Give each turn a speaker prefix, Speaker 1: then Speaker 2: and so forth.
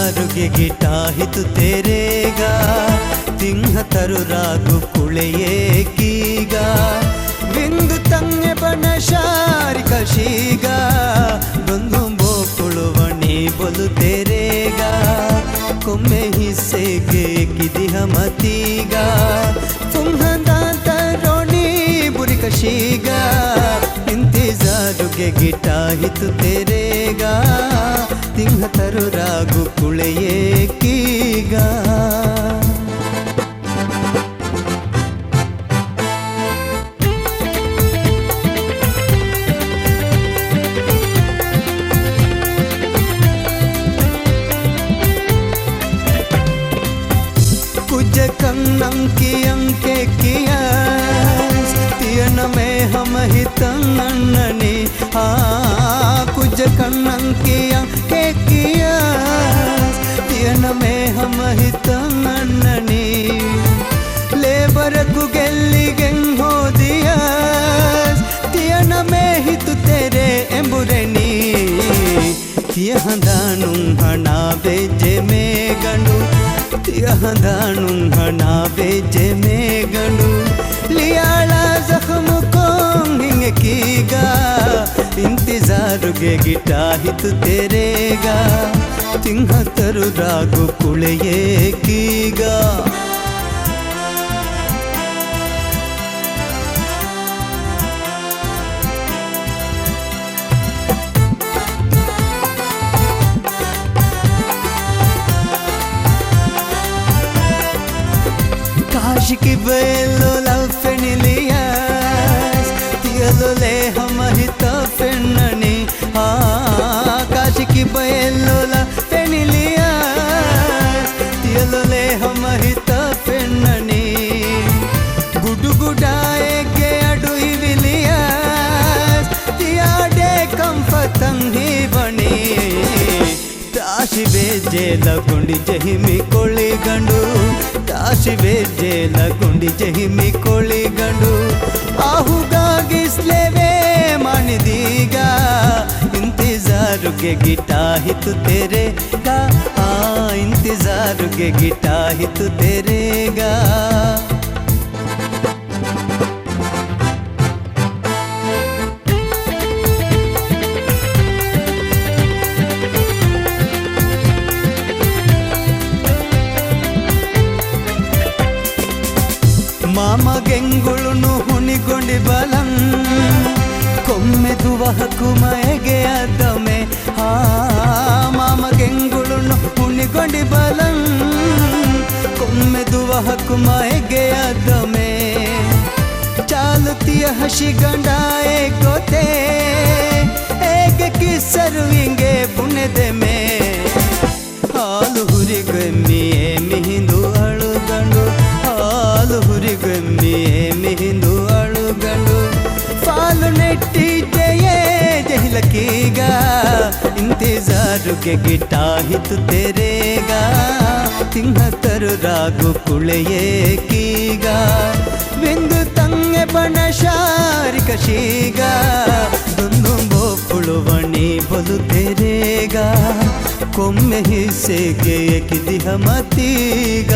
Speaker 1: ಇಂತಿಜಾರುಗೆ ಗಿಟಾ ಹಿತು ತೆರೆಗ ತಿಂಹ ತರು ರಾಗು ಕುಳೆಯೇಕೀಗ ಬಿಂದು ತಂಗೆ ಬಣ ಶಾರಿ ಕಶೀಗ ಬಂದು ಬೋಕುಳುವಣಿ ಬಲು ತೆರೆಗ ಕೊಮ್ಮೆ ಹಿಸ್ಸೆಗೆ ಕಿದಿಹ ಮತೀಗ ಫುಂಹದಾಂತ ರೋಣಿ ಬುರಿ ಕಶೀಗ ಇಂತಿಜಾರುಗೆ ಗಿಟಾ ಹಿತು ತೆರೆಗ ತಿಂಹ ತರು ರಾಗು ಕುಳೆಯೇಕೀಗ कुछ कन्नम की अंके किया तियन में हम ही तंगन्ननी कुछ कन्नम की अंके किया तियन में हम ही तंगन्ननी लेबर को गेली गेंग हो दिया तियन में ही तु तेरे एंबुरेनी तियहदानु हना बेजे में गंडू तियहदानु हना बेजे में गंडू लियाला जख्म को हिंगे कीगा इंतजारुगे गिटा हितु तेरेगा तिंह तरु रागु कुಳೆಯೇಕೀಗ काशिकी बेलो लफेनिलियास तियलो ले हम हित फेन्ननी काशिकी बेलो लफेनिलियास तियलो ले हम हित फेन्ननी गुडु गुडाए के अडु इविलियास तियाडे कंफतंग ही बनी ताशी बेजे लगुंडी जहिमी कोಳಿ गंडू ताशी बेजे लगुंडी जहिमी कोಳಿ गंडू आहुगागिस्लेवे मानिदीಗ इंतजारुगे गिटा हितु तेरेगा इंतजारुगे गिटा हितु तेरेगा ಮಾಮಗೆಂಗುಳುನು ಹುಣಿಗೊಂಡಿ ಬಲಂ ಕೊಮ್ಮೆ ದುವಹಕು ಮಯಗೆ ಅದಮೆ ಮಾಮಗೆಂಗುಳುನು ಹುಣಿಗೊಂಡಿ ಬಲಂ ಕೊಮ್ಮೆ ದುವಹಕು ಮಯಗೆ ಅದಮೆ ಚಾಲುತಿಯ ಹಸಿ ಗಂಡಾಯೆ ಗೋತೆ ಏಗೆ ಕಿಸರುವಿಂಗೆ ಬುಣೆದೆ ಮೇ ಹಾಲು ಹುರಿಗೊಮ್ಮಿಯೇ ಮಿಹಿಂದು ಅಳುಗಂಡು ಹಾಲು ಹುರಿಗೊಮ್ಮಿಯೇ ಮಿಹಿಂದು ಅಳುಗಂಡು ಫಾಲು ನೆಟ್ಟಿ ಜಯೇ ಜಹಿಲಕೀಗ ಇಂತಜಾರುಗೆ ಗಿಟಾ ಹಿತು ತೆರೆಗ ತಿಂಹ ತರು ರಾಗು ಕುಳೆಯೇಕೀಗ ಬಿಂದು ತಂಗೆ ಬಣ ಶಾರಿ ಕಶೀಗ ದೊಂದು ಬೋಕುಳುವಣಿ ಬಲು ತೆರೆಗ ಕೊಮ್ಮೆ ಹಿಸ್ಸೆಗೆ ಕಿದಿಹ ಮತೀಗ